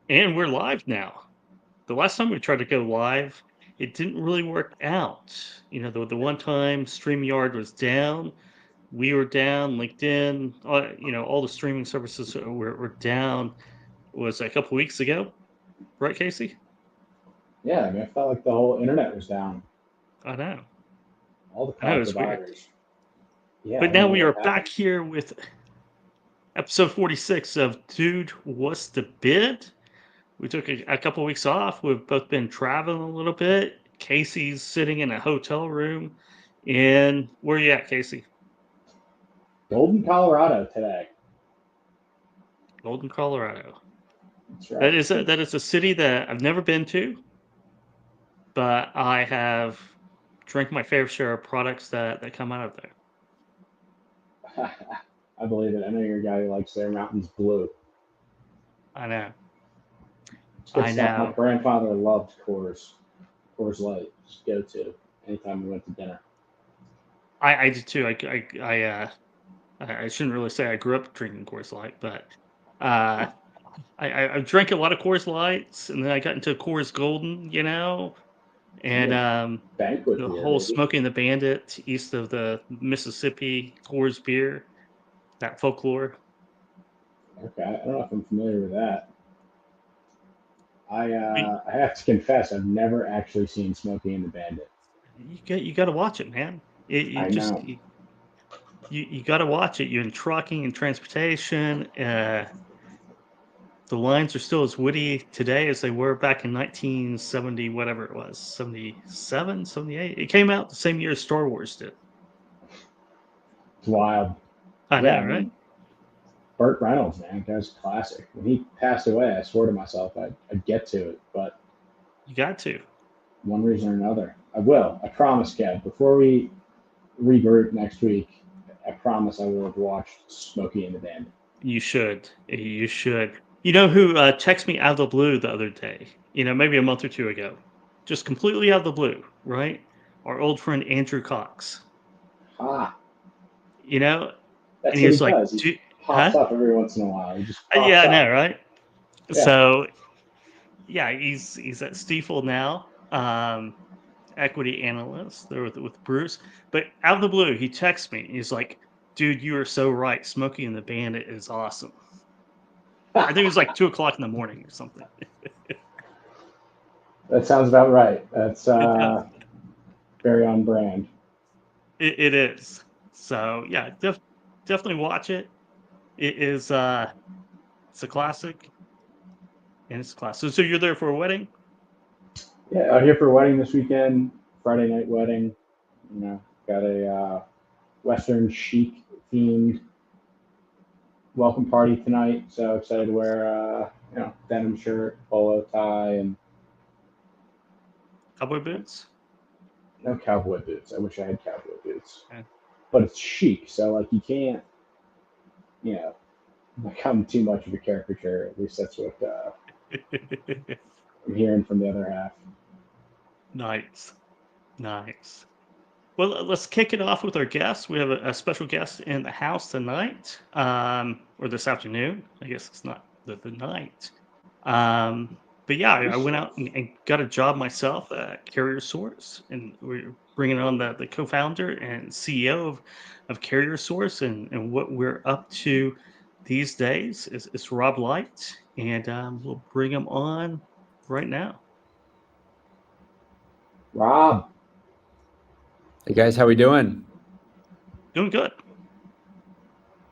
And we're live now. The last time we tried to go live, it didn't really work out. The one time StreamYard was down, we were down, LinkedIn, all the streaming services were down. Was a couple weeks ago, right, Casey? Yeah, I mean, I felt like the whole internet was down. I know. All the I know cloud it's weird. providers. Yeah, I But don't now know we what are back happened. here with episode 46 of Dude, What's the Bid? We took a couple weeks off. We've both been traveling a little bit. Casey's sitting in a hotel room. And where you at, Casey? Golden, Colorado today. Golden, Colorado. That's That right. is a city that I've never been to, but I have drank my fair share of products that come out of there. I believe it. I know you're a guy who likes their mountains blue. I know. It's good I stuff. My know. grandfather loved Coors Light. Just go to anytime we went to dinner. I did too. I shouldn't really say I grew up drinking Coors Light, but uh, I drank a lot of Coors Lights, and then I got into Coors Golden, and Yeah, banquet the beer, whole baby. Smoking the Bandit east of the Mississippi Coors beer, that folklore. Okay, I don't know if I'm familiar with that. I I have to confess, I've never actually seen Smokey and the Bandit. you got to watch it, man. I It just know. you got to watch it. You're in trucking and transportation. The lines are still as witty today as they were back in 1970, whatever it was, 77, 78. It came out the same year as Star Wars did. It's wild. I Yeah, know, I right? mean, Burt Reynolds, man, guy's a classic. When he passed away, I swore to myself I'd get to it, but You got to. one reason or another, I will. I promise, Kev. Before we regroup next week, I promise I will have watched Smokey and the Bandit. You should. You should. You know who texted me out of the blue the other day? Maybe a month or two ago. Just completely out of the blue, right? Our old friend Andrew Cox. Ha! You know, and That's he what he was like, does. He pops huh? up every once in a while. He just Yeah, pops I know, up. right? Yeah. So yeah, he's at Stiefel now, equity analyst there with Bruce. But out of the blue, he texts me. He's like, "Dude, you are so right. Smokey and the Bandit is awesome." I think it was like 2 o'clock in the morning or something. That sounds about right. That's It does. very on brand. It is. So yeah, definitely watch it. It is it's a classic and it's a class. So you're there for a wedding? Yeah, out here for a wedding this weekend. Friday night wedding. You know, got a Western chic themed welcome party tonight. So excited to wear denim shirt, polo tie, and Cowboy boots? no cowboy boots. I wish I had cowboy boots, Yeah. but it's chic. So like you can't you know become too much of a caricature. At least that's what I'm hearing from the other half. Nice. Nice. Well, let's kick it off with our guest. We have a special guest in the house tonight, or this afternoon. I guess it's not the night. But yeah, I went out and got a job myself at CarrierSource, and we're bringing on the co-founder and CEO of CarrierSource, and what we're up to these days is Rob Light, and we'll bring him on right now. Rob, Hey guys, how we doing? Doing good.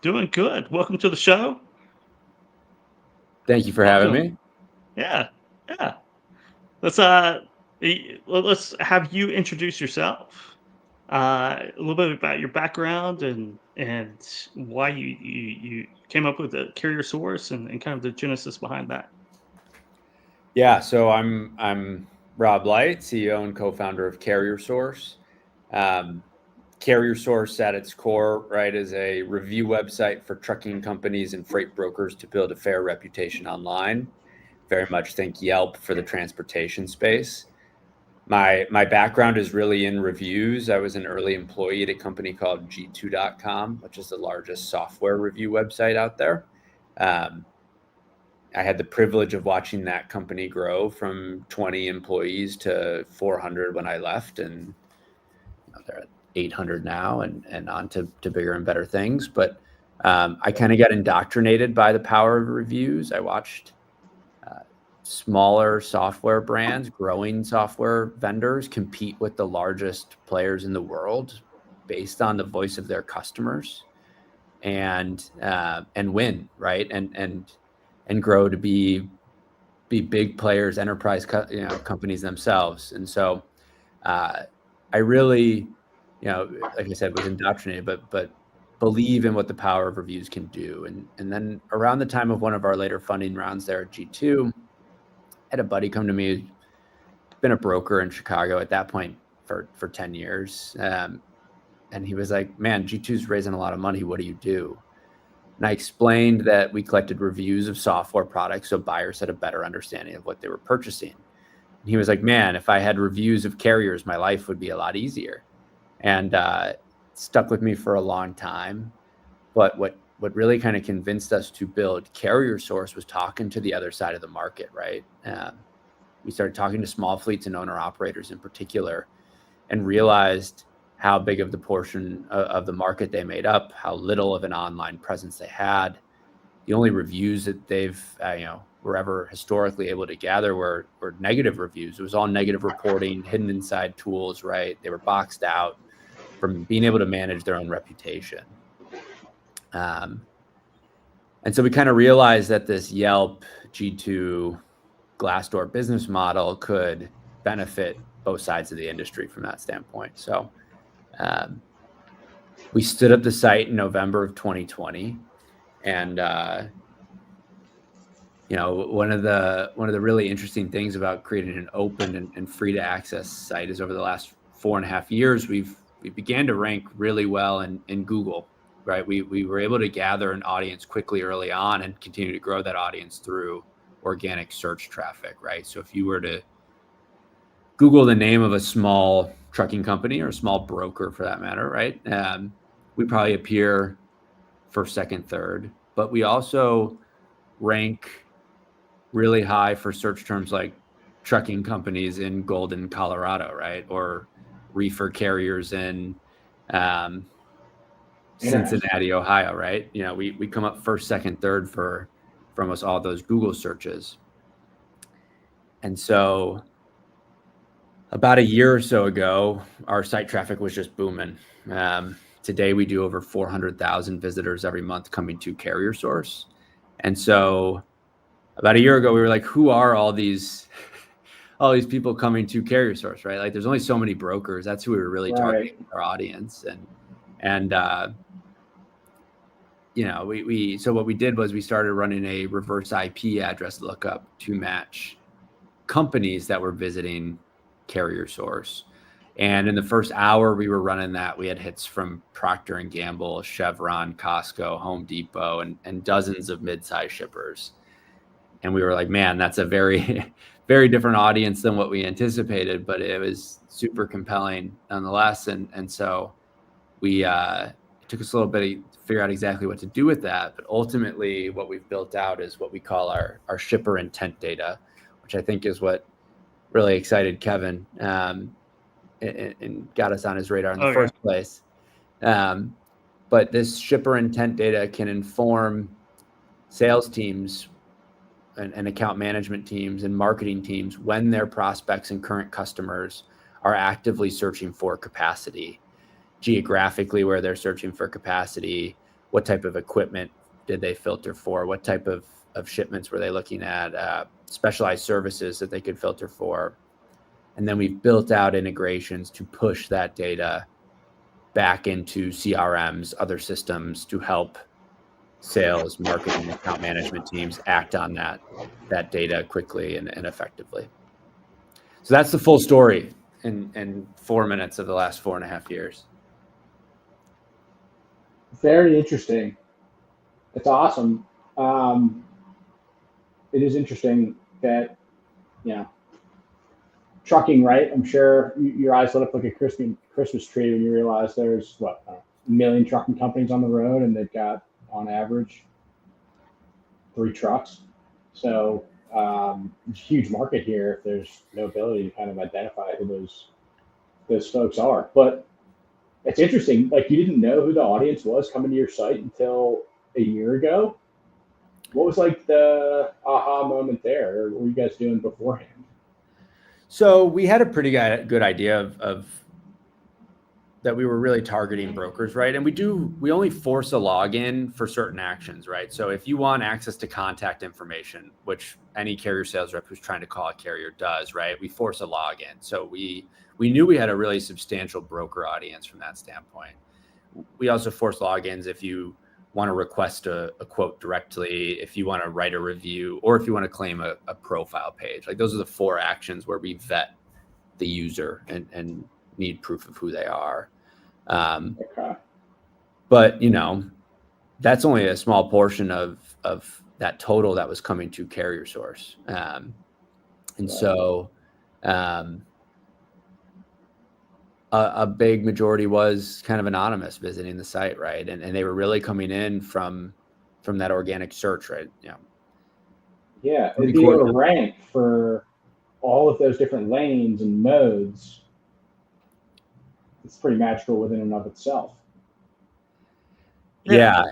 Doing good. Welcome to the show. Thank you for having Welcome. me. Yeah, yeah. Let's let's have you introduce yourself. A little bit about your background and why you came up with the carrier source and kind of the genesis behind that. Yeah, so I'm Rob Light, CEO and co-founder of CarrierSource. Um, CarrierSource at its core, right, is a review website for trucking companies and freight brokers to build a fair reputation online. Very much think Yelp for the transportation space. My background is really in reviews. I was an early employee at a company called G2.com, which is the largest software review website out there. Um, I had the privilege of watching that company grow from 20 employees to 400 when I left, and they're at 800 now, and on to bigger and better things. But I kind of got indoctrinated by the power of reviews. I watched smaller software brands, growing software vendors compete with the largest players in the world based on the voice of their customers, and win, right? And grow to be big players, enterprise companies themselves. And so I really, like I said, was indoctrinated, but believe in what the power of reviews can do. And then around the time of one of our later funding rounds there at G2, I had a buddy come to me who's been a broker in Chicago at that point for 10 years. And he was like, man, G2's raising a lot of money. What do you do? And I explained that we collected reviews of software products so buyers had a better understanding of what they were purchasing. And he was like, man, if I had reviews of carriers, my life would be a lot easier. And stuck with me for a long time. But what really kind of convinced us to build CarrierSource was talking to the other side of the market, right? We started talking to small fleets and owner operators in particular, and realized how big of the portion of the market they made up, how little of an online presence they had. The only reviews that they've, were ever historically able to gather were negative reviews. It was all negative reporting, hidden inside tools, right? They were boxed out from being able to manage their own reputation. And so we kind of realized that this Yelp, G2, Glassdoor business model could benefit both sides of the industry from that standpoint. So we stood up the site in November of 2020, and one of the really interesting things about creating an open and free to access site is over the last 4.5 years, we began to rank really well in Google, right? We were able to gather an audience quickly early on and continue to grow that audience through organic search traffic, right? So if you were to Google the name of a small trucking company or a small broker for that matter, right? We probably appear first, second, third, but we also rank really high for search terms like trucking companies in Golden, Colorado, right? Or reefer carriers in Cincinnati, Ohio, right? We come up first, second, third for almost all those Google searches. And so about a year or so ago, our site traffic was just booming. Today, we do over 400,000 visitors every month coming to CarrierSource. And so about a year ago, we were like, who are all these people coming to CarrierSource, right? Like, there's only so many brokers. That's who we were really targeting our audience. So what we did was we started running a reverse IP address lookup to match companies that were visiting CarrierSource. And in the first hour we were running that, we had hits from Procter & Gamble, Chevron, Costco, Home Depot, and dozens of mid-size shippers. And we were like, man, that's a very, very different audience than what we anticipated, but it was super compelling nonetheless. And so we it took us a little bit to figure out exactly what to do with that. But ultimately, what we've built out is what we call our shipper intent data, which I think is what really excited Kevin and got us on his radar in the first place. But this shipper intent data can inform sales teams and account management teams and marketing teams when their prospects and current customers are actively searching for capacity, geographically where they're searching for capacity, what type of equipment did they filter for, what type of shipments were they looking at, specialized services that they could filter for. And then we've built out integrations to push that data back into CRMs, other systems to help sales, marketing, account management teams act on that data quickly and effectively. So that's the full story in 4 minutes of the last 4.5 years. Very interesting. It's awesome. It is interesting that, trucking, right? I'm sure your eyes lit up like a Christmas tree when you realize there's a million trucking companies on the road, and they've got on average 3 trucks. So huge market here if there's no ability to kind of identify who those folks are. But it's interesting. Like you didn't know who the audience was coming to your site until a year ago. What was like the aha moment there? Or what were you guys doing beforehand? So we had a pretty good idea of that we were really targeting brokers, right? And we only force a login for certain actions, right? So if you want access to contact information, which any carrier sales rep who's trying to call a carrier does, right? We force a login. So we knew we had a really substantial broker audience from that standpoint. We also force logins if you want to request a quote directly, if you want to write a review, or if you want to claim a profile page. Like those are the 4 actions where we vet the user and need proof of who they are. Okay. But that's only a small portion of that total that was coming to CarrierSource. And Right. so a big majority was kind of anonymous visiting the site, right? And they were really coming in from that organic search, right? Yeah, it'd be able to rank for all of those different lanes and modes. It's pretty magical within and of itself. Yeah.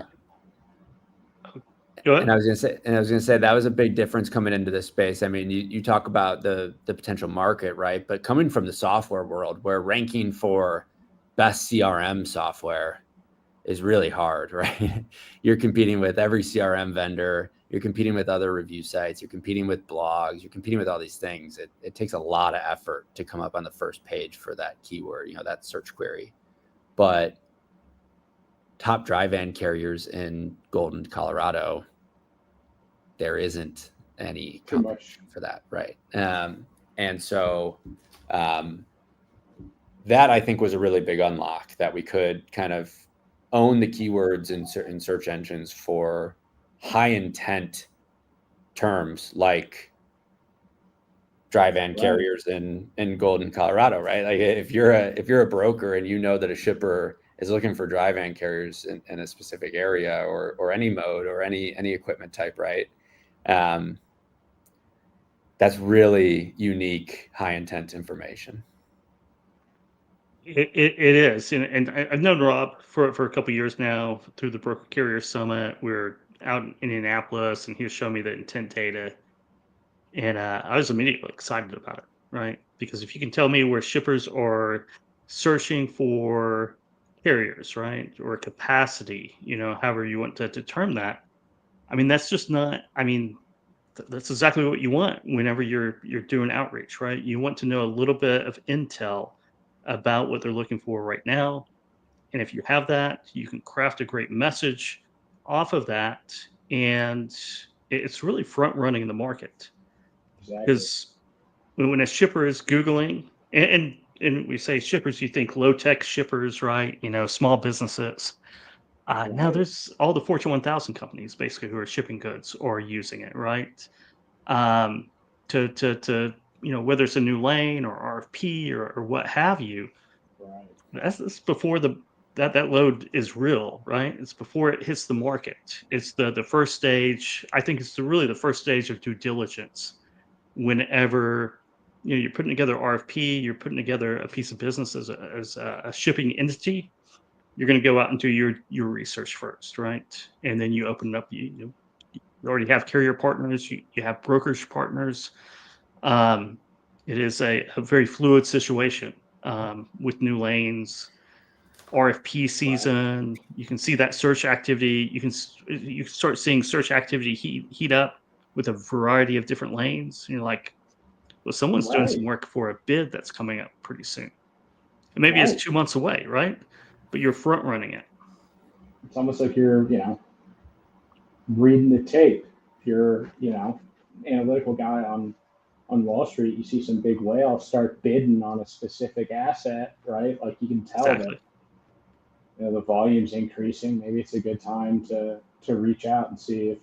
Go ahead. And I was gonna say that was a big difference coming into this space. I mean, you talk about the potential market, right? But coming from the software world, where ranking for best CRM software is really hard, right? You're competing with every CRM vendor. You're competing with other review sites. You're competing with blogs. You're competing with all these things. It takes a lot of effort to come up on the first page for that keyword, that search query. But top dry van carriers in Golden, Colorado, there isn't any competition for that, right? And so that I think was a really big unlock, that we could kind of own the keywords in search engines for high intent terms like dry van carriers in Golden, Colorado, right? Like if you're a broker and you know that a shipper is looking for dry van carriers in a specific area or any mode or any equipment type, right? That's really unique, high intent information. It is, and I've known Rob for a couple of years now through the Broker Carrier Summit. We're out in Indianapolis, and he was showing me the intent data, and I was immediately excited about it, right? Because if you can tell me where shippers are searching for carriers, right, or capacity, however you want to determine that, I mean, that's just not. I mean, that's exactly what you want whenever you're doing outreach, right? You want to know a little bit of intel about what they're looking for right now. And if you have that, you can craft a great message off of that. And it's really front running the market. Exactly. Because when a shipper is Googling, and we say shippers, you think low tech shippers, right? Small businesses. Now there's all the Fortune 1000 companies basically who are shipping goods or using it, right? To whether it's a new lane or RFP or what have you. Right. That's before that load is real, right? It's before it hits the market. It's the first stage. I think it's really the first stage of due diligence. Whenever you're putting together RFP, you're putting together a piece of business as a shipping entity, you're going to go out and do your research first, right? And then you open it up. You already have carrier partners. You have brokerage partners. It is a very fluid situation with new lanes, RFP season. You can see that search activity. You can start seeing search activity heat up with a variety of different lanes. You're like, well, someone's doing some work for a bid that's coming up pretty soon. And maybe it's 2 months away, right? But you're front running it. It's almost like you're, reading the tape. If you're, analytical guy on Wall Street, you see some big whale start bidding on a specific asset, right? Like you can tell that the volume's increasing. Maybe it's a good time to reach out and see if,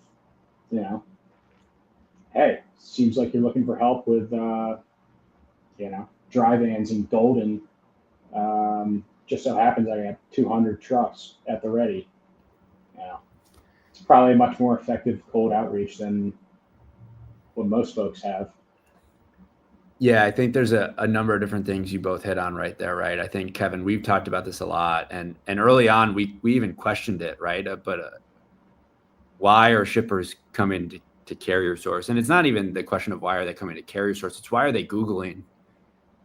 hey, seems like you're looking for help with, dry vans in Golden. Just so happens I have 200 trucks at the ready. It's probably a much more effective cold outreach than what most folks have. Yeah, I think there's a number of different things you both hit on right there, right? I think, Kevin, we've talked about this a lot, and early on we even questioned it, right? But why are shippers coming to CarrierSource? And it's not even the question of why are they coming to CarrierSource, it's why are they Googling?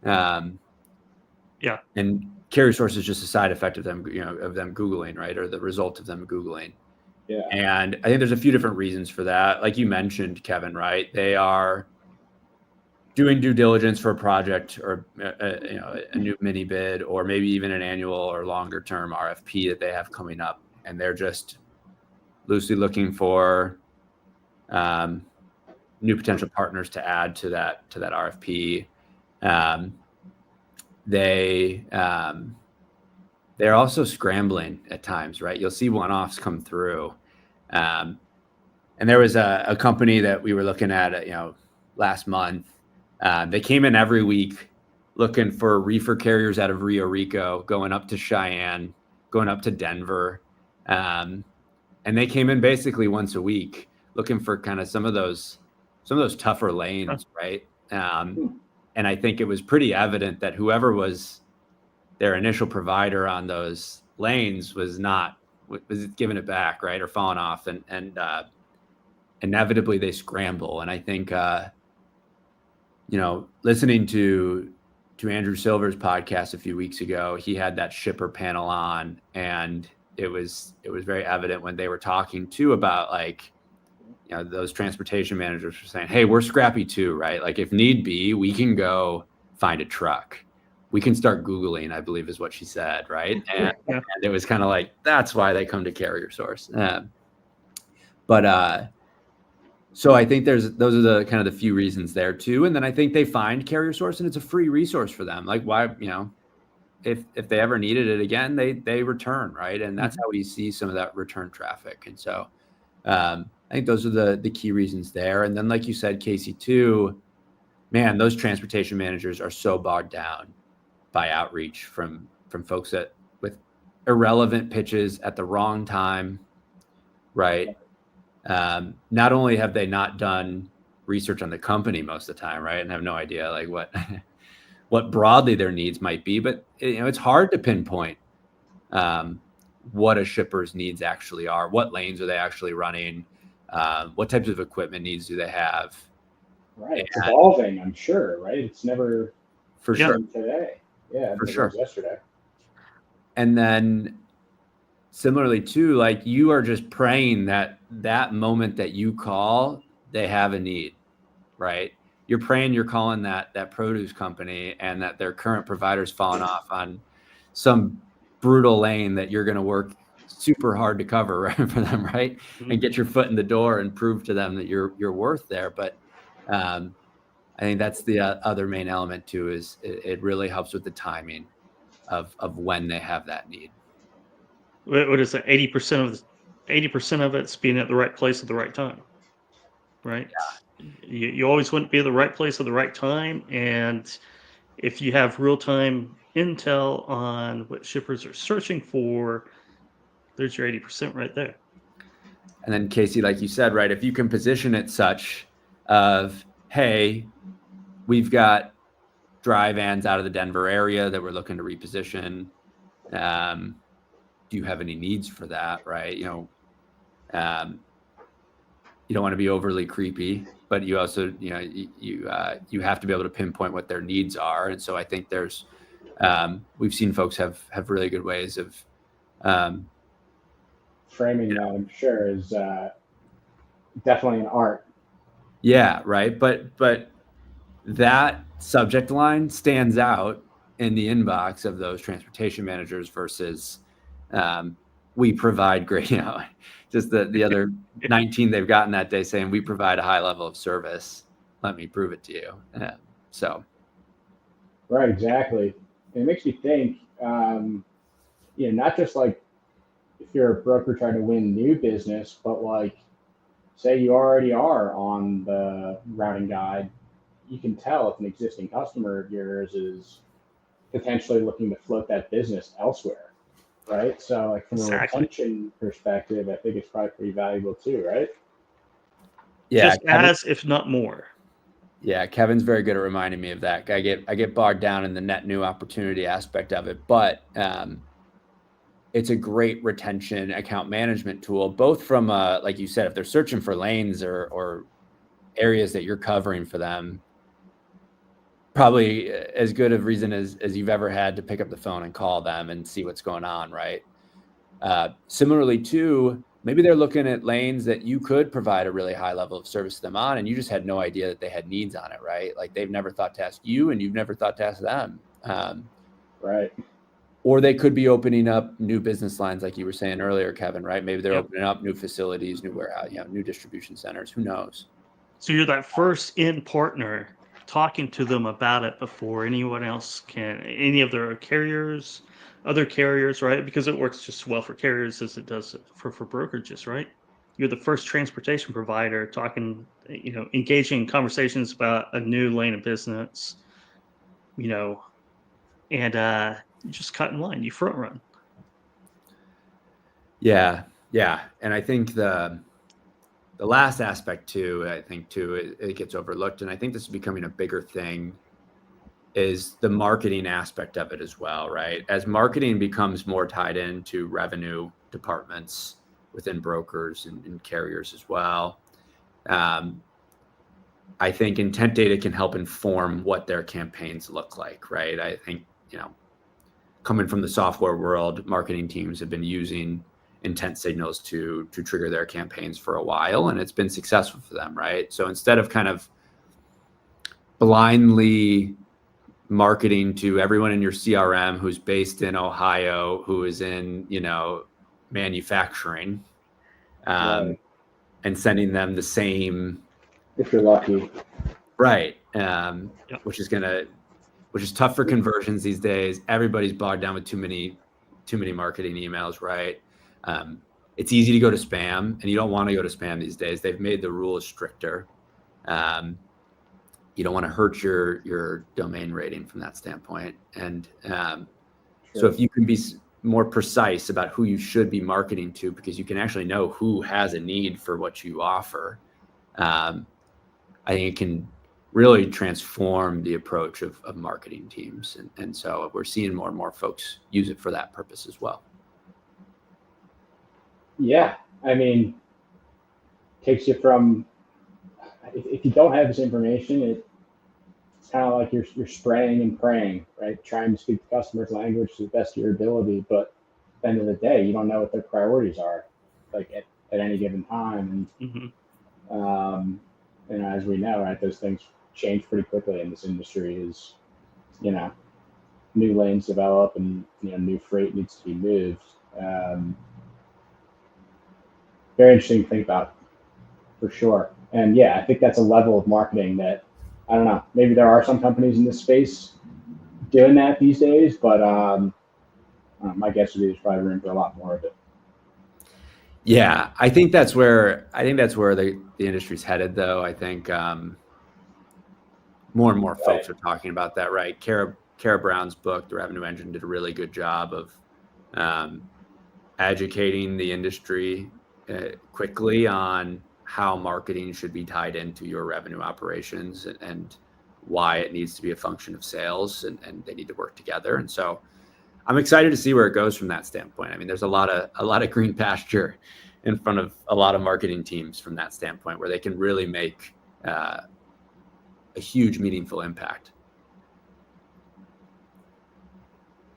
Yeah. And CarrierSource is just a side effect of them, of them Googling, right? Or the result of them Googling. Yeah. And I think there's a few different reasons for that. Like you mentioned, Kevin, right? They are doing due diligence for a project or a new mini bid, or maybe even an annual or longer term RFP that they have coming up, and they're just loosely looking for new potential partners to add to that RFP. They're also scrambling at times, right? You'll see one-offs come through, and there was a company that we were looking at, last month. They came in every week looking for reefer carriers out of Rio Rico, going up to Cheyenne, going up to Denver. And they came in basically once a week looking for kind of some of those tougher lanes, right? And I think it was pretty evident that whoever was their initial provider on those lanes was giving it back, right? Or falling off, and inevitably they scramble. And I think, listening to Andrew Silver's podcast a few weeks ago, he had that shipper panel on, and it was very evident when they were talking too about, like, those transportation managers were saying, hey, we're scrappy too, right? Like, if need be, we can go find a truck. We can start Googling, I believe is what she said, right? And it was kind of like, that's why they come to CarrierSource. So I think those are the kind of the few reasons there too. And then I think they find CarrierSource, and it's a free resource for them. Like, why, if they ever needed it again, they return, right? And that's how we see some of that return traffic. And so I think those are the key reasons there. And then, like you said, Casey, too, man, those transportation managers are so bogged down by outreach from folks with irrelevant pitches at the wrong time, right? Not only have they not done research on the company most of the time, right, and have no idea like what broadly their needs might be, but it's hard to pinpoint what a shipper's needs actually are. What lanes are they actually running? What types of equipment needs do they have? Right, it's evolving, I'm sure, right? It's never for sure today. Yeah, for sure. Yesterday. And then similarly too, like, you are just praying that moment that you call, they have a need, right? You're praying you're calling that produce company, and that their current provider's fallen off on some brutal lane that you're going to work super hard to cover, right, for them, right? And get your foot in the door and prove to them that you're worth there. But I think that's the other main element too, is it really helps with the timing of when they have that need. What is it? 80% of it's being at the right place at the right time, right? Yeah. You always want to be at the right place at the right time, and if you have real-time intel on what shippers are searching for, there's your 80% right there. And then, Casey, like you said, right, if you can position it such of, hey, we've got dry vans out of the Denver area that we're looking to reposition. Do you have any needs for that, right? You don't want to be overly creepy, but you also, you have to be able to pinpoint what their needs are. And so I think there's, we've seen folks have really good ways of framing that, I'm sure, is definitely an art. Yeah, right. But that subject line stands out in the inbox of those transportation managers versus we provide great, just the other 19 they've gotten that day saying we provide a high level of service. Let me prove it to you. So. Right, exactly. It makes me think, not just like if you're a broker trying to win new business, but like, say you already are on the routing guide, you can tell if an existing customer of yours is potentially looking to float that business elsewhere, right? So like from a retention perspective, I think it's probably pretty valuable too, right? Yeah, just as, if not more. Yeah, Kevin's very good at reminding me of that. I get bogged down in the net new opportunity aspect of it, but it's a great retention account management tool, both from like you said, if they're searching for lanes or areas that you're covering for them, probably as good of reason as you've ever had to pick up the phone and call them and see what's going on, right? Similarly, too, maybe they're looking at lanes that you could provide a really high level of service to them on, and you just had no idea that they had needs on it, right? Like they've never thought to ask you, and you've never thought to ask them. Right. Or they could be opening up new business lines, like you were saying earlier, Kevin, right? Maybe they're Yep. opening up new facilities, new warehouse, new distribution centers. Who knows? So you're that first in partner talking to them about it before anyone else can, any of their carriers, other carriers, right? Because it works just as well for carriers as it does for brokerages, right? You're the first transportation provider talking, engaging in conversations about a new lane of business, and you just cut in line, you front run. Yeah. And I think the last aspect too, it gets overlooked, and I think this is becoming a bigger thing, is the marketing aspect of it as well, right? As marketing becomes more tied into revenue departments within brokers and carriers as well, I think intent data can help inform what their campaigns look like, right? I think, coming from the software world, marketing teams have been using intent signals to trigger their campaigns for a while, and it's been successful for them, right? So instead of kind of blindly marketing to everyone in your CRM who's based in Ohio, who is in, manufacturing, Right. and sending them the same, If you're lucky. right? Yep. Which is tough for conversions these days. Everybody's bogged down with too many marketing emails, right? It's easy to go to spam, and you don't want to go to spam these days. They've made the rules stricter. You don't want to hurt your domain rating from that standpoint. And so if you can be more precise about who you should be marketing to, because you can actually know who has a need for what you offer, I think it can really transform the approach of marketing teams. And so we're seeing more and more folks use it for that purpose as well. Yeah. I mean, takes you from, if you don't have this information, it's kind of like you're spraying and praying, right? Trying to speak the customer's language to the best of your ability, but at the end of the day, you don't know what their priorities are, like at any given time. And as we know, right, those things change pretty quickly in this industry. As new lanes develop and new freight needs to be moved. Very interesting to think about, for sure. And yeah, I think that's a level of marketing that, I don't know, maybe there are some companies in this space doing that these days, but my guess would be there's probably room for a lot more of it. Yeah, I think that's where the industry's headed, though. I think more and more folks are talking about that, right? Kara Brown's book, The Revenue Engine, did a really good job of educating the industry quickly on how marketing should be tied into your revenue operations and why it needs to be a function of sales, and they need to work together. And so I'm excited to see where it goes from that standpoint. I mean, there's a lot of green pasture in front of a lot of marketing teams from that standpoint, where they can really make a huge, meaningful impact.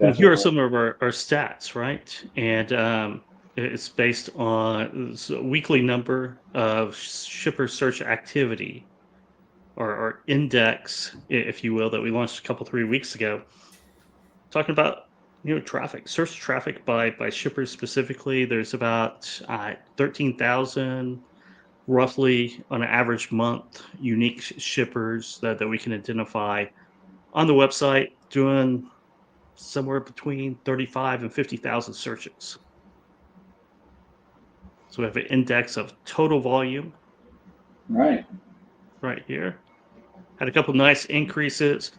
And here are some of our stats, right? And it's based on a weekly number of shipper search activity, or index, if you will, that we launched a couple 3 weeks ago. Talking about traffic, search traffic by shippers specifically. There's about 13,000 roughly on an average month unique shippers that we can identify on the website, doing somewhere between 35 and 50,000 searches. So we have an index of total volume right here. Had a couple nice increases.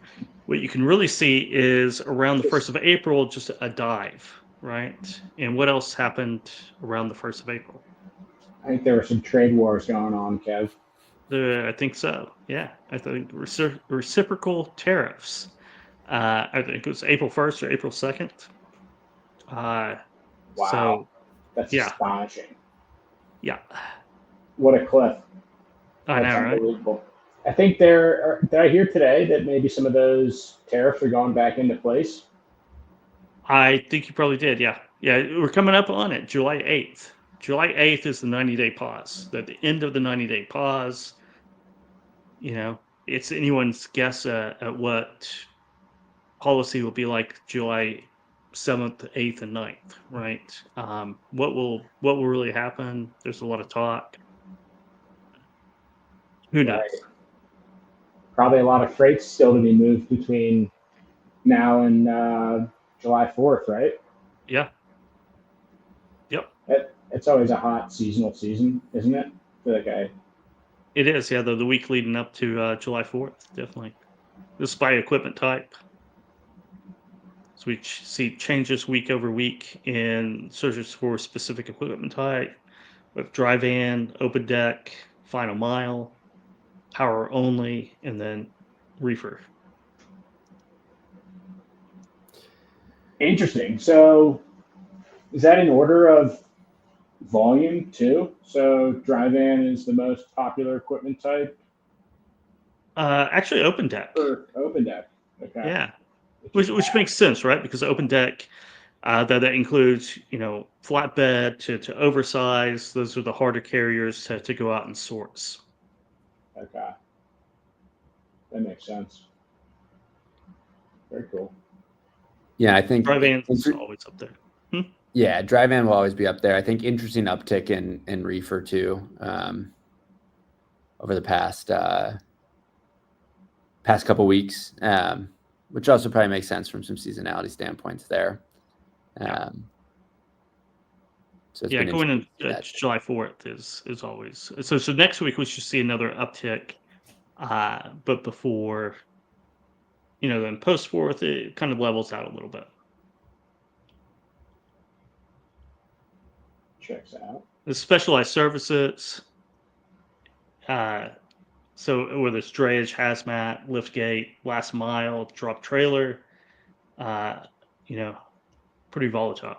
What you can really see is around the 1st of April, just a dive, right? And what else happened around the 1st of April? I think there were some trade wars going on, Kev. I think so. Yeah, I think reciprocal tariffs. I think it was April 1st or April 2nd. Uh, Wow, so that's yeah, astonishing. yeah, What a cliff. I That's know, right? unbelievable. I think did I hear today that maybe some of those tariffs are going back into place? I think you probably did. Yeah, yeah. We're coming up on it. July 8th. July 8th is the 90-day pause. At the end of the 90-day pause, it's anyone's guess at what policy will be like July 7th, 8th, and 9th, right? What will really happen? There's a lot of talk. Who Right. knows? Probably a lot of freight still to be moved between now and July 4th, right? Yeah. Yep. It's always a hot seasonal season, isn't it? I feel like It is. Yeah. The week leading up to July 4th, definitely. This is by equipment type. So we see changes week over week in searches for specific equipment type with dry van, open deck, final mile, power only, and then reefer. interesting. So is that in order of volume too? So dry van is the most popular equipment type Actually, open deck. for open deck. Okay. Yeah. Which is Which makes sense, right? Because open deck, that includes, flatbed to oversize. Those are the harder carriers to go out and source. okay. That makes sense. Very cool. Yeah, I think Dry van's always up there. yeah, dry van will always be up there. I think interesting uptick in reefer too, over the past couple weeks, which also probably makes sense from some seasonality standpoints there. So it's Yeah, been going interesting. into July 4th is always so. Next week we should see another uptick, but before, then post 4th it kind of levels out a little bit. Checks out. The specialized services, uh, so whether it's drayage, hazmat, lift gate, last mile, drop trailer, uh, you know, pretty volatile,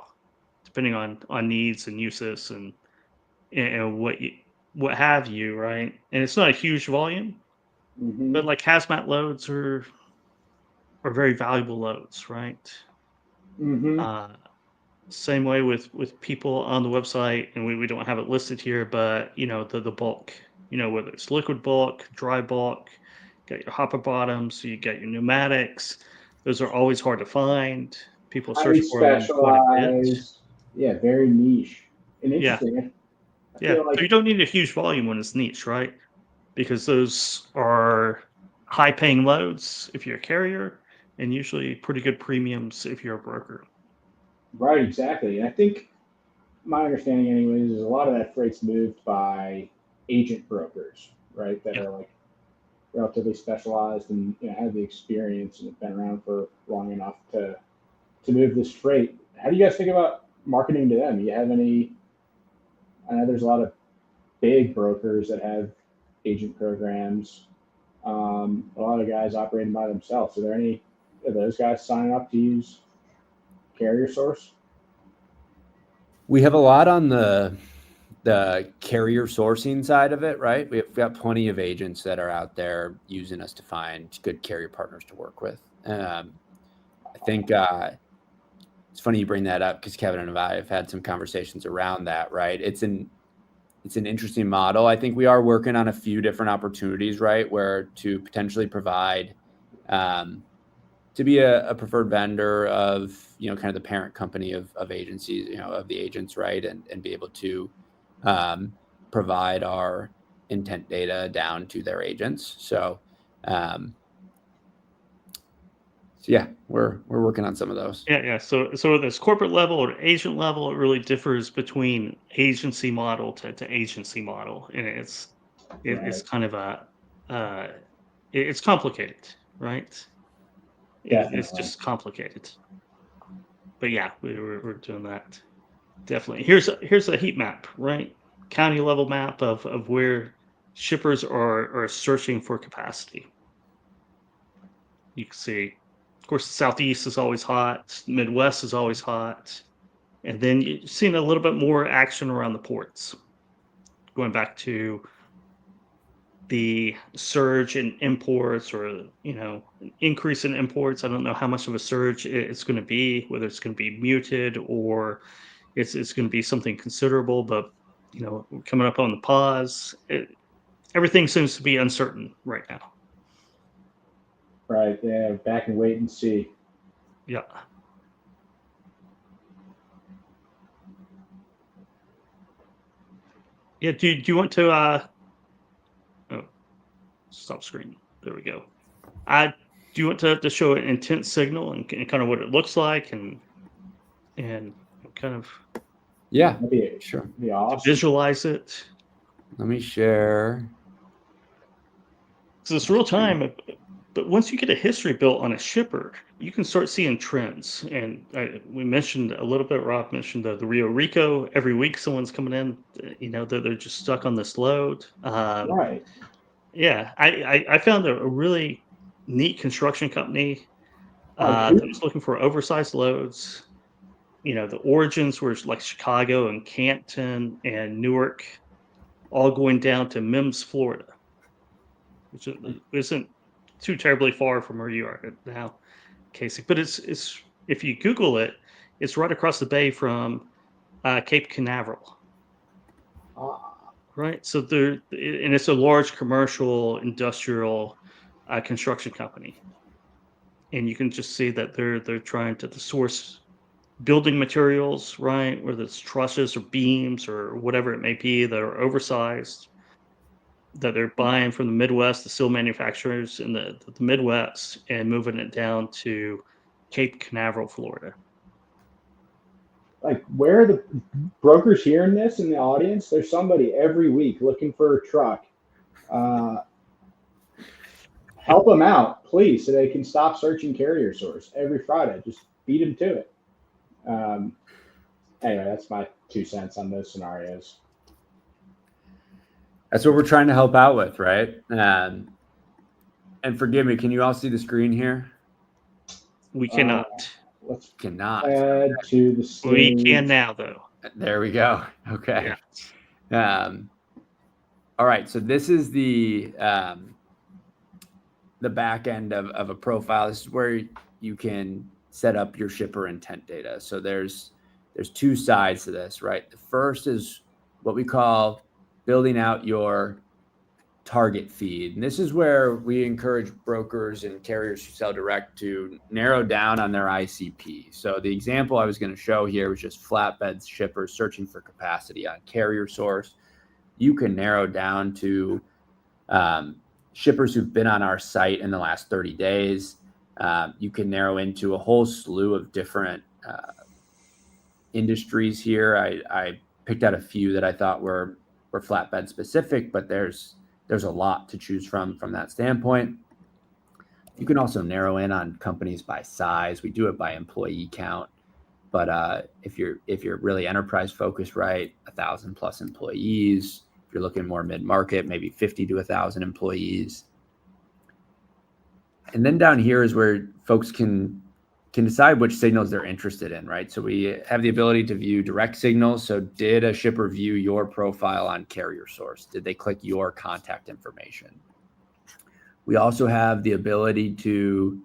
depending on needs and uses and what have you, right? And it's not a huge volume, Mm-hmm. but like hazmat loads are very valuable loads, right? Mm-hmm. Uh, Same way with people on the website, and we don't have it listed here, but the bulk, whether it's liquid bulk, dry bulk, got your hopper bottoms, you got your pneumatics. Those are always hard to find. People Highly search for them quite a bit. specialized. Yeah, very niche and Yeah, interesting. I yeah. feel So you like don't need a huge volume when it's niche, right? Because those are high-paying loads if you're a carrier, and usually pretty good premiums if you're a broker. right, exactly. And I think my understanding, anyways, is a lot of that freight's moved by agent brokers, right? That Yeah. are like relatively specialized and have the experience and have been around for long enough to move this freight. How do you guys think about marketing to them? Do you have any? I know there's a lot of big brokers that have agent programs. A lot of guys operating by themselves. Are there any of those guys signing up to use CarrierSource? We have a lot on the carrier sourcing side of it, right? We've got plenty of agents that are out there using us to find good carrier partners to work with. I think it's funny you bring that up because Kevin and I have had some conversations around that, right? It's an interesting model. I think we are working on a few different opportunities, right, where to potentially provide to be a preferred vendor of kind of the parent company of agencies, of the agents, right, and be able to provide our intent data down to their agents. So yeah, we're working on some of those. Yeah, yeah. So whether it's corporate level or agent level, it really differs between agency model to agency model, and it's Right. kind of it's complicated, right? It's Definitely. just complicated. But yeah, we're doing that definitely. Here's a heat map, right? County level map of where shippers are searching for capacity. You can see, of course, the Southeast is always hot, the Midwest is always hot, and then you're seeing a little bit more action around the ports. Going back to the surge in imports, or an increase in imports. I don't know how much of a surge it's going to be, whether it's going to be muted or it's going to be something considerable. But we're coming up on the pause. Everything seems to be uncertain right now. Right. Yeah. Back and wait and see. Yeah. Yeah. Do you want to? Oh, stop screen. There we go. Do you want to show an intent signal and kind of what it looks like and kind of Yeah, sure. sure. Be awesome. Visualize it? Let me share. So it's real time, but once you get a history built on a shipper, you can start seeing trends. And we mentioned a little bit. Rob mentioned the Rio Rico. Every week, someone's coming in. They're just stuck on this load. Right. Yeah, I found a really neat construction company Oh, that was looking for oversized loads. The origins were like Chicago and Canton and Newark, all going down to Mims, Florida, which isn't too terribly far from where you are now, Casey. But it's if you Google it, it's right across the bay from Cape Canaveral. Right. So and it's a large commercial industrial construction company, and you can just see that they're trying to source building materials, right? Whether it's trusses or beams or whatever it may be that are oversized, that they're buying from the Midwest, the steel manufacturers in the Midwest, and moving it down to Cape Canaveral, Florida. Like, where are the brokers hearing this in the audience? There's somebody every week looking for a truck. Help them out, please, so they can stop searching CarrierSource every Friday. Just beat them to it. Anyway, that's my 2 cents on those scenarios. That's what we're trying to help out with, right? And forgive me, can you all see the screen here? We cannot. Let's Cannot. add to the scene. We can now, though. There we go. Okay. Yeah. All right. So this is the back end of a profile. This is where you can set up your shipper intent data. So there's two sides to this, right? The first is what we call building out your target feed. And this is where we encourage brokers and carriers who sell direct to narrow down on their ICP. So the example I was going to show here was just flatbed shippers searching for capacity on CarrierSource. You can narrow down to shippers who've been on our site in the last 30 days. You can narrow into a whole slew of different industries here. I picked out a few that I thought were flatbed specific, but there's a lot to choose from that standpoint. You can also narrow in on companies by size. We do it by employee count, but if you're really enterprise focused, right, 1,000 plus employees. If you're looking more mid-market, maybe 50 to 1,000 employees. And then down here is where folks can decide which signals they're interested in, right? So we have the ability to view direct signals. So did a shipper view your profile on CarrierSource? Did they click your contact information? We also have the ability to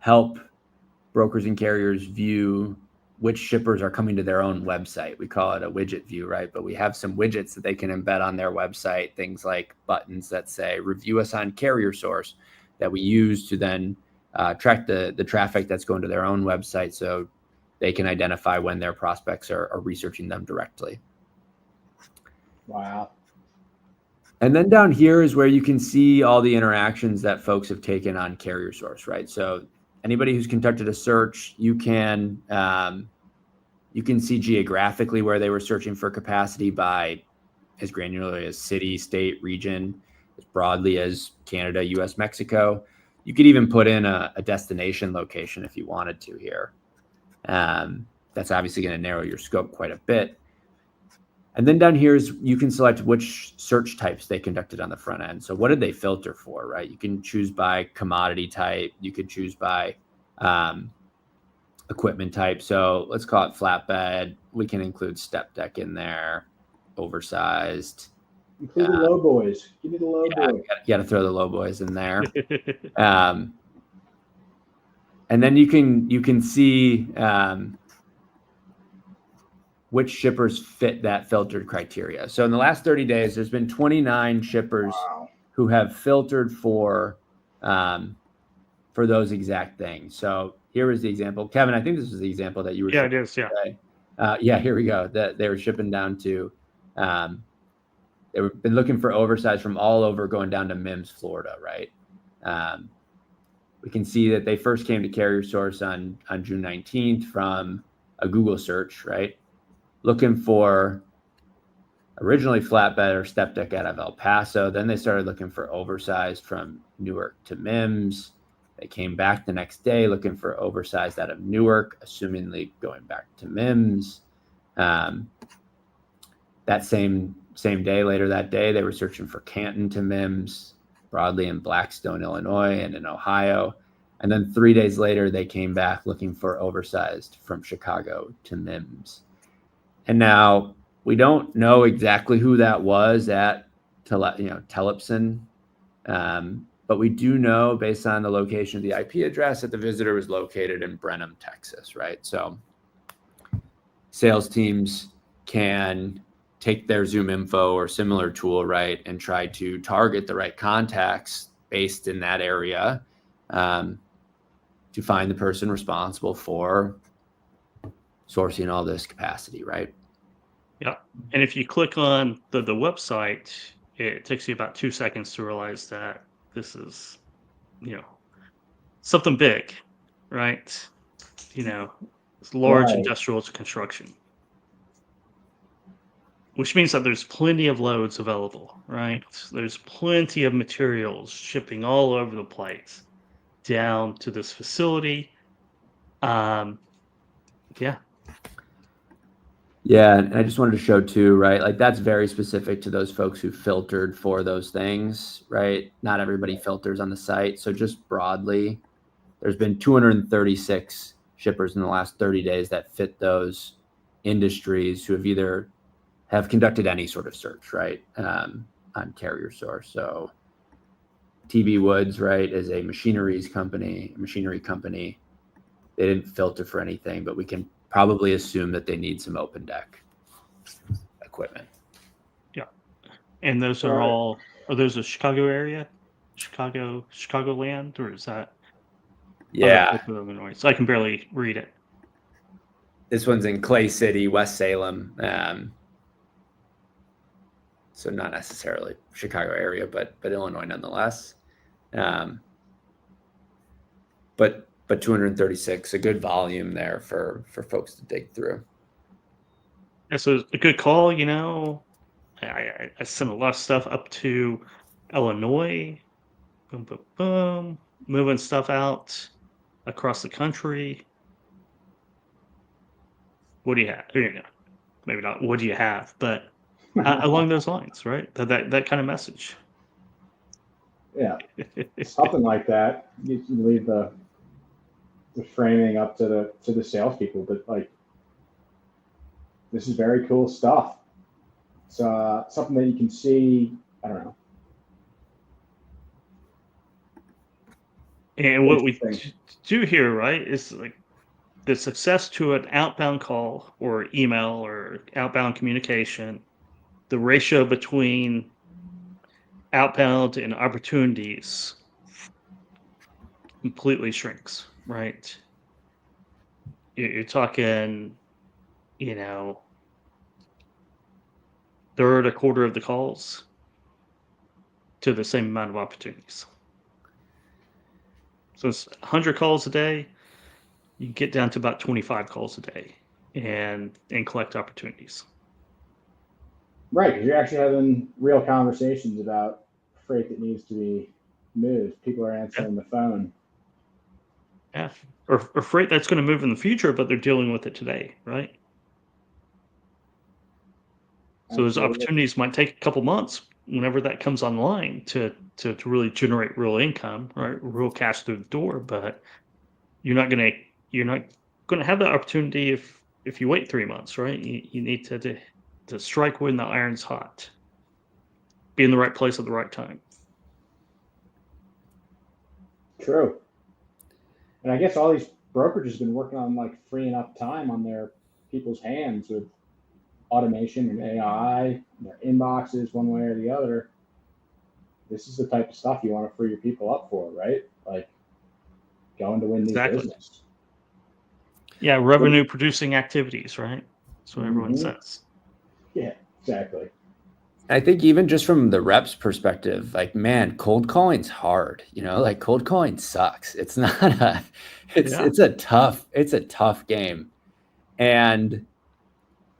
help brokers and carriers view which shippers are coming to their own website. We call it a widget view, right? But we have some widgets that they can embed on their website, things like buttons that say, review us on CarrierSource, that we use to then track the traffic that's going to their own website so they can identify when their prospects are researching them directly. Wow. And then down here is where you can see all the interactions that folks have taken on CarrierSource, right? So anybody who's conducted a search, you can see geographically where they were searching for capacity by as granularly as city, state, region, as broadly as Canada, US, Mexico. You could even put in a destination location if you wanted to here. That's obviously going to narrow your scope quite a bit. And then down here is you can select which search types they conducted on the front end. So what did they filter for, right? You can choose by commodity type. You could choose by equipment type. So let's call it flatbed. We can include step deck in there, oversized. Include the low boys. Give me the low boy. You got to throw the low boys in there. And then you can see which shippers fit that filtered criteria. So in the last 30 days, there's been 29 shippers who have filtered for those exact things. So here is the example. Kevin, I think this is the example that you were. Yeah, it is. Yeah. Yeah, here we go. That they were shipping down to. They've been looking for oversized from all over, going down to Mims, Florida, right? We can see that they first came to CarrierSource on June 19th from a Google search, right? Looking for originally flatbed or step deck out of El Paso. Then they started looking for oversized from Newark to Mims. They came back the next day looking for oversized out of Newark, assumingly going back to Mims. That same day, later that day, they were searching for Canton to Mims, broadly in Blackstone, Illinois, and in Ohio. And then 3 days later, they came back looking for oversized from Chicago to Mims. And now we don't know exactly who that was at Telepson, but we do know based on the location of the IP address that the visitor was located in Brenham, Texas, right? So sales teams can take their Zoom info or similar tool, right, and try to target the right contacts based in that area to find the person responsible for sourcing all this capacity, right? Yeah. And if you click on the website, it takes you about 2 seconds to realize that this is, something big, right? It's large Right. industrial construction, which means that there's plenty of loads available, right? There's plenty of materials shipping all over the place down to this facility. Yeah. Yeah, and I just wanted to show too, right? Like that's very specific to those folks who filtered for those things, right? Not everybody filters on the site. So just broadly, there's been 236 shippers in the last 30 days that fit those industries who have either have conducted any sort of search, right? On CarrierSource. So TB Woods, right, is a machinery company. They didn't filter for anything, but we can probably assume that they need some open deck equipment. Yeah. And those are those a Chicago area? Chicagoland, or is that? Yeah. Illinois? So I can barely read it. This one's in Clay City, West Salem. So not necessarily Chicago area, but Illinois nonetheless. But 236, a good volume there for folks to dig through. Yeah, so a good call, I sent a lot of stuff up to Illinois, boom, boom, boom, moving stuff out across the country. What do you have? Maybe not what do you have, but along those lines, right? That kind of message. Yeah, something like that. You can leave the framing up to the salespeople, but like this is very cool stuff. It's something that you can see. I don't know. And what we do here, right, is like the success to an outbound call or email or outbound communication, the ratio between outbound and opportunities completely shrinks, right? You're talking, third, a quarter of the calls to the same amount of opportunities. So it's 100 calls a day. You get down to about 25 calls a day and collect opportunities. Right, because you're actually having real conversations about freight that needs to be moved. People are answering the phone. Yeah, or freight that's going to move in the future, but they're dealing with it today, right? So those Absolutely. opportunities might take a couple months whenever that comes online to really generate real income, right? Real cash through the door. But you're not gonna have that opportunity if you wait 3 months, right? You need to strike when the iron's hot, be in the right place at the right time. True. And I guess all these brokerages have been working on like freeing up time on their people's hands with automation and AI, their inboxes, one way or the other. This is the type of stuff you want to free your people up for, right? Like going to win new Exactly. business. Yeah, revenue producing activities, right? That's what everyone Mhm. says. Yeah, exactly. I think even just from the reps perspective, like, man, cold calling's hard, like cold calling sucks. It's not Yeah. it's a tough game. And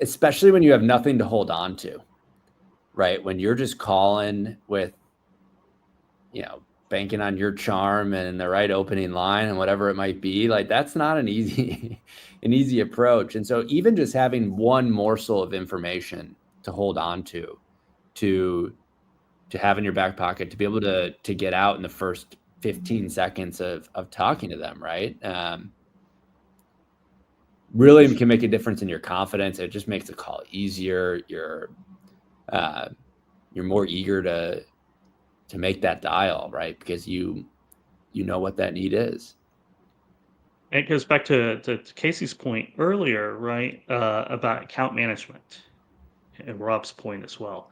especially when you have nothing to hold on to, right? When you're just calling with, banking on your charm and the right opening line and whatever it might be, like that's not an easy approach. And so even just having one morsel of information to hold on to have in your back pocket, to be able to get out in the first 15 seconds of talking to them, right? Really can make a difference in your confidence. It just makes the call easier. You're more eager to make that dial, right? Because you know what that need is. It goes back to Casey's point earlier, right? About account management and Rob's point as well.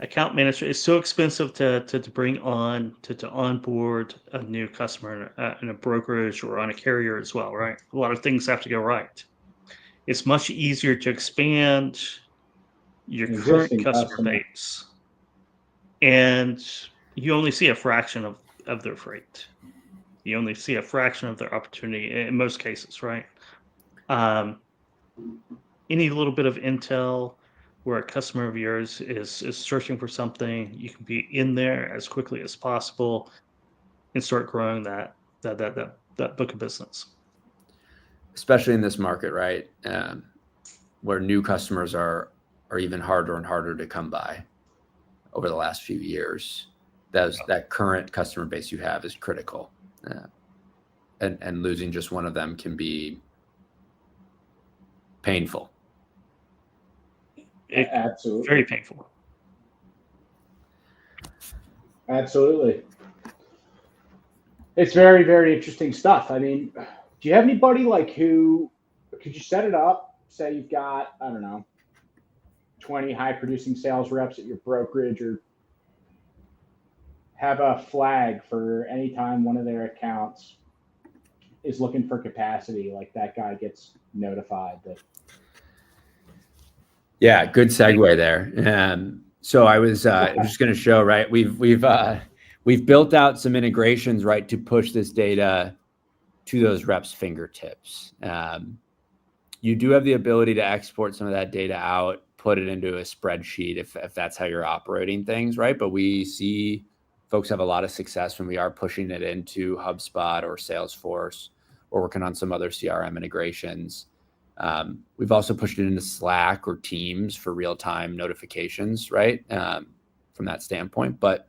Account management is so expensive to bring on to onboard a new customer in a brokerage or on a carrier as well, right? A lot of things have to go right. It's much easier to expand your An current existing customer customer. base, and you only see a fraction of their freight. You only see a fraction of their opportunity in most cases, right? Um, any little bit of intel where a customer of yours is searching for something, you can be in there as quickly as possible and start growing that book of business. Especially in this market, right? Where new customers are even harder and harder to come by over the last few years. That current customer base you have is critical. And losing just one of them can be painful. Absolutely. Very painful. Absolutely. It's very, very interesting stuff. I mean, do you have anybody like who could you set it up? Say you've got, I don't know, 20 high producing sales reps at your brokerage, or have a flag for any time one of their accounts is looking for capacity, like that guy gets notified that. Yeah, good segue there. So I was just going to show, right? We've built out some integrations, right, to push this data to those reps' fingertips. You do have the ability to export some of that data out, put it into a spreadsheet if that's how you're operating things, right? But we see folks have a lot of success when we are pushing it into HubSpot or Salesforce or working on some other CRM integrations. We've also pushed it into Slack or Teams for real-time notifications, right? From that standpoint. But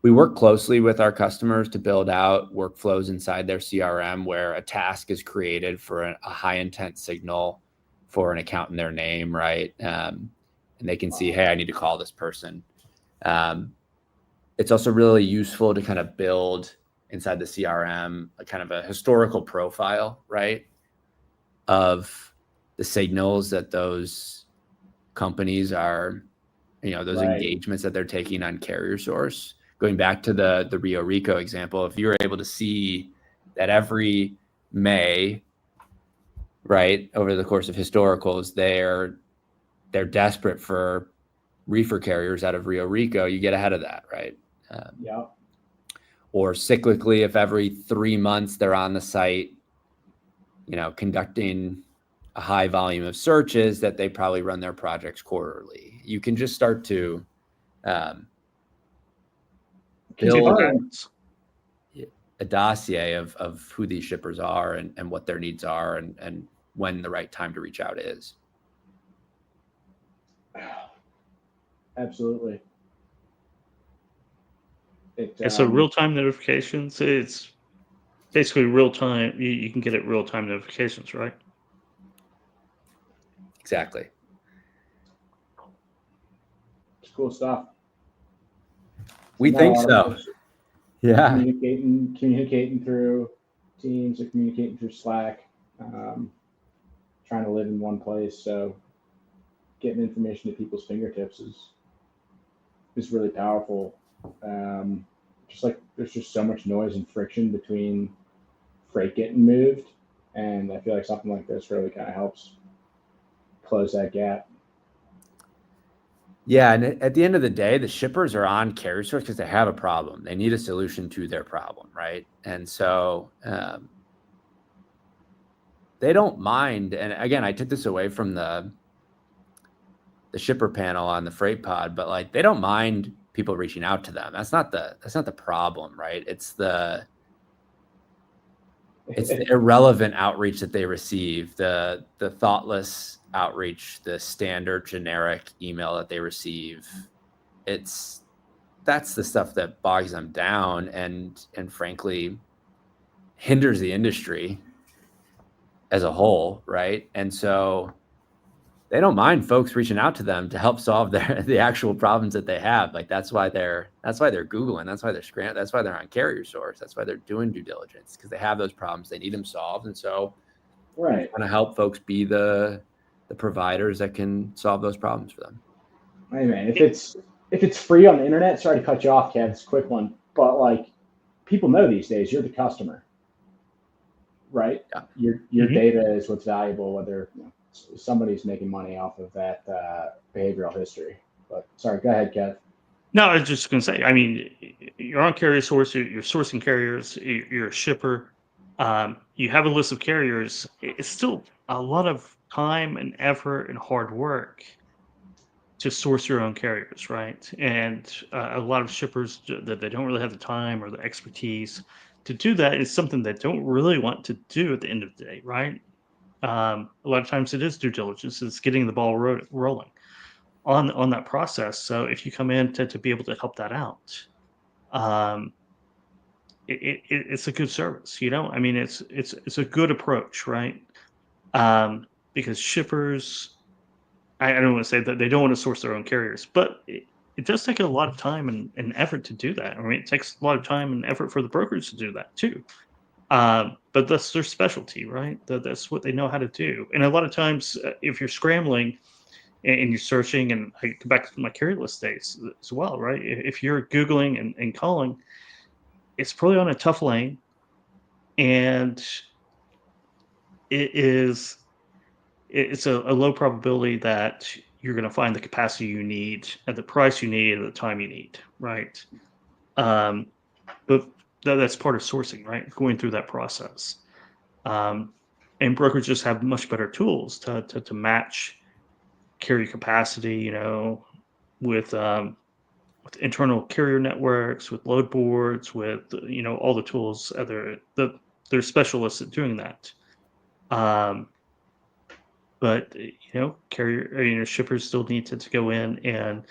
we work closely with our customers to build out workflows inside their CRM where a task is created for a high intent signal for an account in their name, right? And they can see, hey, I need to call this person. It's also really useful to kind of build inside the CRM a kind of a historical profile, right, of the signals that those companies are, those Right. engagements that they're taking on CarrierSource. Going back to the Rio Rico example, if you were able to see that every May, right, over the course of historicals, they're desperate for reefer carriers out of Rio Rico, you get ahead of that, right? Yeah. Or cyclically, if every 3 months they're on the site, conducting a high volume of searches, that they probably run their projects quarterly. You can just start to build a dossier of who these shippers are and what their needs are and when the right time to reach out is. Absolutely. And so real-time notifications, it's basically real-time. You can get it real-time notifications, right? Exactly. It's cool stuff. We Not think a lot of so. folks Yeah. communicating through Teams or communicating through Slack, trying to live in one place. So getting information to people's fingertips is really powerful. Just like there's just so much noise and friction between freight getting moved, and I feel like something like this really kind of helps close that gap. Yeah, and at the end of the day, the shippers are on CarrierSource because they have a problem. They need a solution to their problem, right? And so they don't mind. And again, I took this away from the shipper panel on the freight pod, but like they don't mind people reaching out to them. That's not the problem, right? It's the irrelevant outreach that they receive, the thoughtless outreach, the standard generic email that they receive. That's the stuff that bogs them down and frankly hinders the industry as a whole, right? And so they don't mind folks reaching out to them to help solve the actual problems that they have. Like that's why they're Googling, that's why they're scrambling, that's why they're on CarrierSource, that's why they're doing due diligence, because they have those problems, they need them solved. And so right, want to help folks be the providers that can solve those problems for them. Hey man, if it's free on the internet, sorry to cut you off, Kev. It's a quick one, but like people know these days, you're the customer, right? Yeah. Your data is what's valuable, whether somebody's making money off of that behavioral history. But sorry, go ahead, Kev. No, I was just going to say, I mean, you're on CarrierSource, you're sourcing carriers, you're a shipper, you have a list of carriers. It's still a lot of time and effort and hard work to source your own carriers, right? And a lot of shippers that they don't really have the time or the expertise to do that is something they don't really want to do at the end of the day, right? A lot of times it is due diligence, it's getting the ball rolling on that process. So if you come in to be able to help that out, um, it's a good service. I mean, it's a good approach, right? Because shippers, I don't want to say that they don't want to source their own carriers, but it does take a lot of time and effort to do that. I mean, it takes a lot of time and effort for the brokers to do that too. But that's their specialty, right? That's what they know how to do. And a lot of times, if you're scrambling and you're searching, and I go back to my carrier list days as well, right? If you're Googling and calling, it's probably on a tough lane, and it's a low probability that you're going to find the capacity you need at the price you need at the time you need, right? Um, but that's part of sourcing, right? Going through that process. And brokers just have much better tools to match carrier capacity, with internal carrier networks, with load boards, with all the tools. They're specialists at doing that. But shippers still need to go in and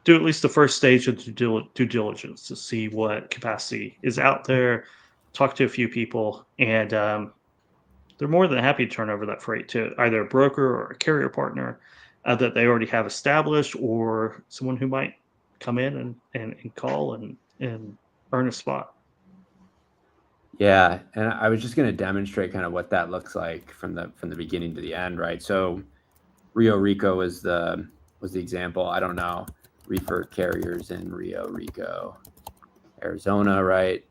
do at least the first stage of due diligence to see what capacity is out there. Talk to a few people, and they're more than happy to turn over that freight to either a broker or a carrier partner that they already have established, or someone who might come in and call and earn a spot. Yeah, and I was just going to demonstrate kind of what that looks like from the beginning to the end, right? So Rio Rico was the example. I don't know reefer carriers in Rio Rico, Arizona, right?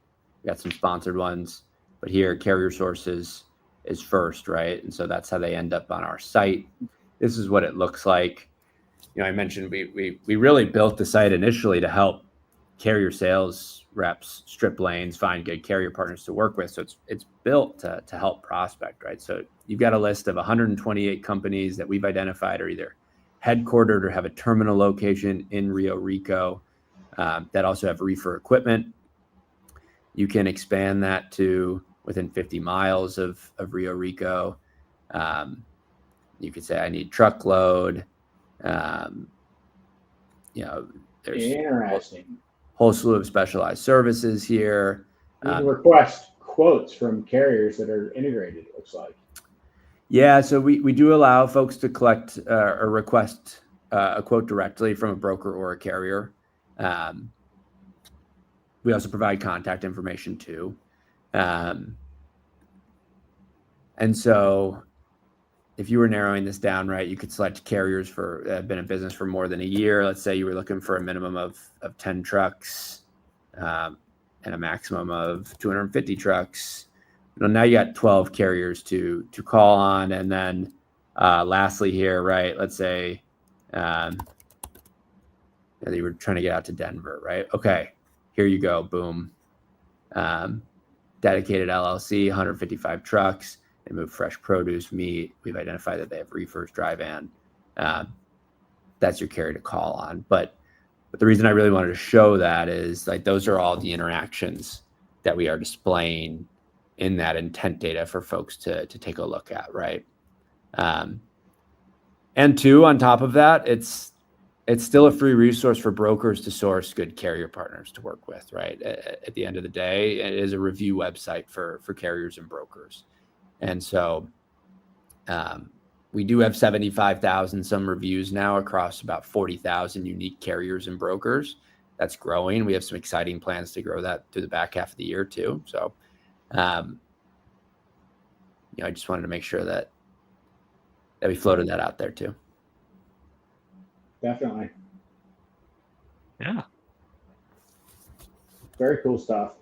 We got some sponsored ones, but here CarrierSource is first, right? And so that's how they end up on our site. This is what it looks like. I mentioned we really built the site initially to help carrier sales reps strip lanes, find good carrier partners to work with. So it's built to help prospect, right? So you've got a list of 128 companies that we've identified are either headquartered or have a terminal location in Rio Rico that also have reefer equipment. You can expand that to within 50 miles of Rio Rico. You could say I need truckload. there's Interesting. whole slew of specialized services here. You can request quotes from carriers that are integrated, it looks like. Yeah, so we do allow folks to collect or request a quote directly from a broker or a carrier. We also provide contact information too. And so if you were narrowing this down, right, you could select carriers for been in business for more than a year. Let's say you were looking for a minimum of 10 trucks and a maximum of 250 trucks. Now you got 12 carriers to call on. And then lastly here, right, let's say you were trying to get out to Denver, right? Okay, here you go, boom. Dedicated LLC, 155 trucks. They move fresh produce, meat. We've identified that they have reefers, dry van. That's your carrier to call on. But the reason I really wanted to show that is like those are all the interactions that we are displaying in that intent data for folks to take a look at, right? And two, on top of that, it's still a free resource for brokers to source good carrier partners to work with, right? At the end of the day, it is a review website for carriers and brokers. And so we do have 75,000 some reviews now across about 40,000 unique carriers and brokers. That's growing. We have some exciting plans to grow that through the back half of the year too. So, I just wanted to make sure that we floated that out there too. Definitely. Yeah. Very cool stuff.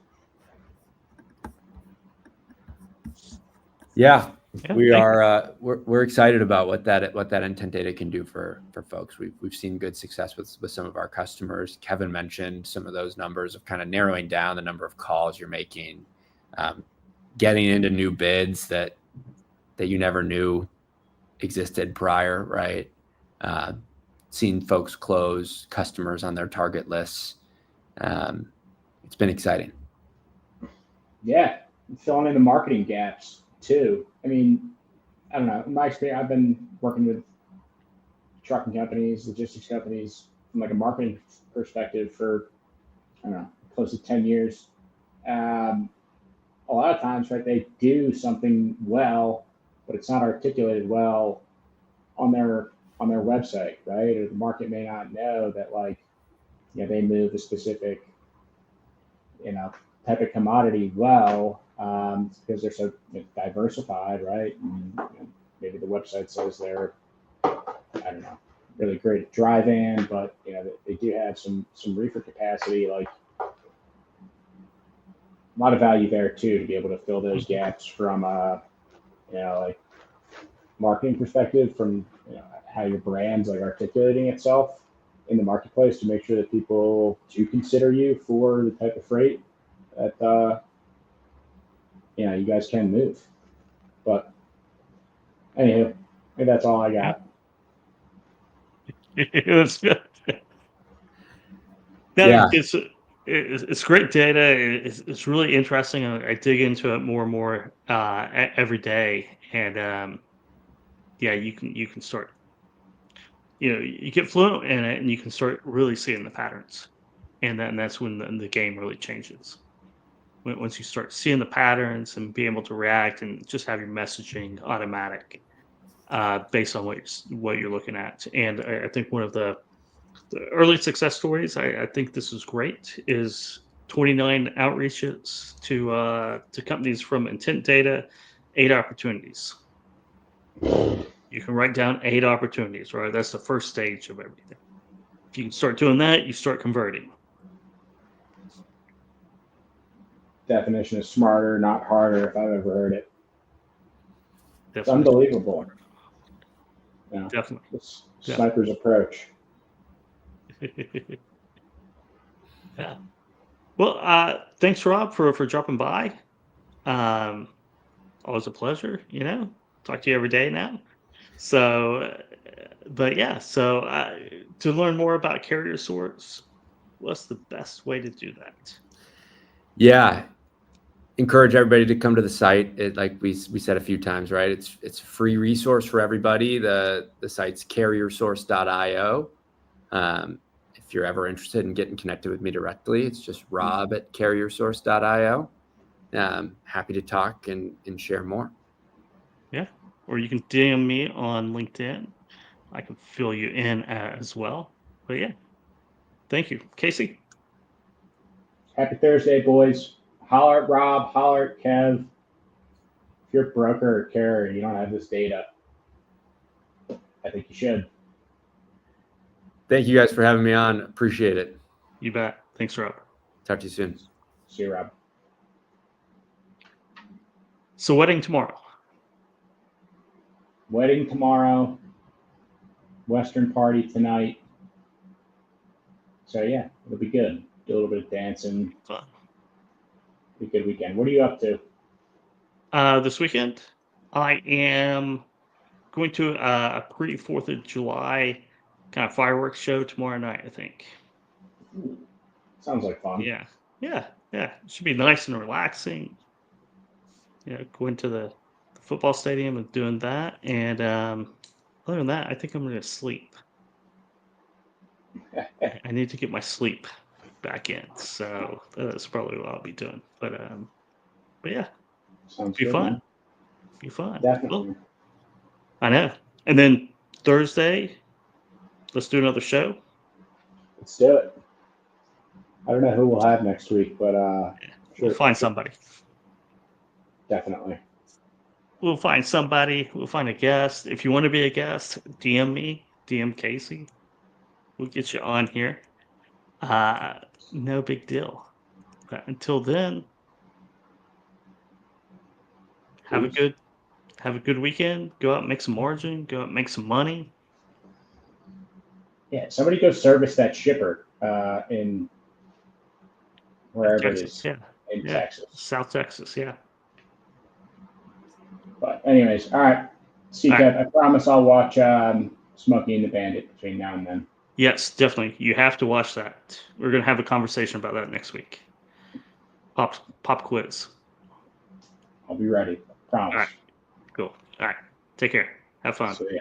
Yeah, we're excited about what that intent data can do for folks. We've seen good success with some of our customers. Kevin mentioned some of those numbers of kind of narrowing down the number of calls you're making, getting into new bids that you never knew existed prior, right? Seeing folks close customers on their target lists. It's been exciting. Yeah, filling in the marketing gaps too. I mean, I don't know. In my experience, I've been working with trucking companies, logistics companies from like a marketing perspective for, I don't know, close to 10 years. A lot of times, right, they do something well, but it's not articulated well on their website, right? Or the market may not know that, like, they move a specific, type of commodity well, because they're so diversified, right? And, maybe the website says they're, I don't know, really great at dry van, but they do have some reefer capacity, like a lot of value there too, to be able to fill those gaps from like marketing perspective, from how your brand's like articulating itself in the marketplace to make sure that people do consider you for the type of freight that you guys can move. But anywho, I think that's all I got. It was good. Yeah. It's great data. It's really interesting. I dig into it more and more every day, and you can start. You get fluent in it, and you can start really seeing the patterns, and that's when the game really changes. Once you start seeing the patterns and be able to react and just have your messaging automatic based on what you're looking at. And I think one of the early success stories, I think this is great, is 29 outreaches to companies from intent data, 8 opportunities. You can write down 8 opportunities, right? That's the first stage of everything. If you can start doing that, you start converting. Definition of smarter, not harder, if I've ever heard it. It's Definitely. unbelievable. Definitely. This sniper's approach. Yeah. Well, thanks, Rob, for dropping by. Always a pleasure. Talk to you every day now. So, but yeah. So to learn more about CarrierSource, what's the best way to do that? Yeah. Encourage everybody to come to the site. Like we said a few times, right? It's a free resource for everybody. The site's CarrierSource.io. If if you're ever interested in getting connected with me directly, it's just rob@carriersource.io. Happy to talk and share more. Yeah. Or you can DM me on LinkedIn. I can fill you in as well. But yeah, thank you, Casey. Happy Thursday, boys. Holler at Rob, holler at Kev. If you're a broker or carrier and you don't have this data, I think you should. Thank you guys for having me on. Appreciate it. You bet. Thanks, Rob. Talk to you soon. See you, Rob. So wedding tomorrow. Wedding tomorrow. Western party tonight. So yeah, it'll be good. Do a little bit of dancing. Fun. Be a good weekend. What are you up to? This weekend, I am going to a pre 4th of July kind of fireworks show tomorrow night, I think. Ooh, sounds like fun. Yeah. Yeah. Yeah. It should be nice and relaxing. Going to the football stadium and doing that. And other than that, I think I'm going to sleep. I need to get my sleep back in. So that's probably what I'll be doing. But yeah, Sounds be good, fun. man. Be fun. Definitely. Well, I know. And then Thursday, let's do another show. Let's do it. I don't know who we'll have next week, but We'll find somebody. Definitely. We'll find somebody. We'll find a guest. If you want to be a guest, DM me, DM Casey. We'll get you on here. No big deal. But until then, have a Peace. good weekend. Go out and make some margin. Go out and make some money. Yeah, somebody go service that shipper in wherever it Texas, is yeah. in Yeah. Texas. South Texas, yeah. But anyways, all right. See, All Kev. I promise I'll watch Smokey and the Bandit between now and then. Yes, definitely. You have to watch that. We're gonna have a conversation about that next week. Pop quiz. I'll be ready. Promise. All right. Cool. All right. Take care. Have fun. See ya.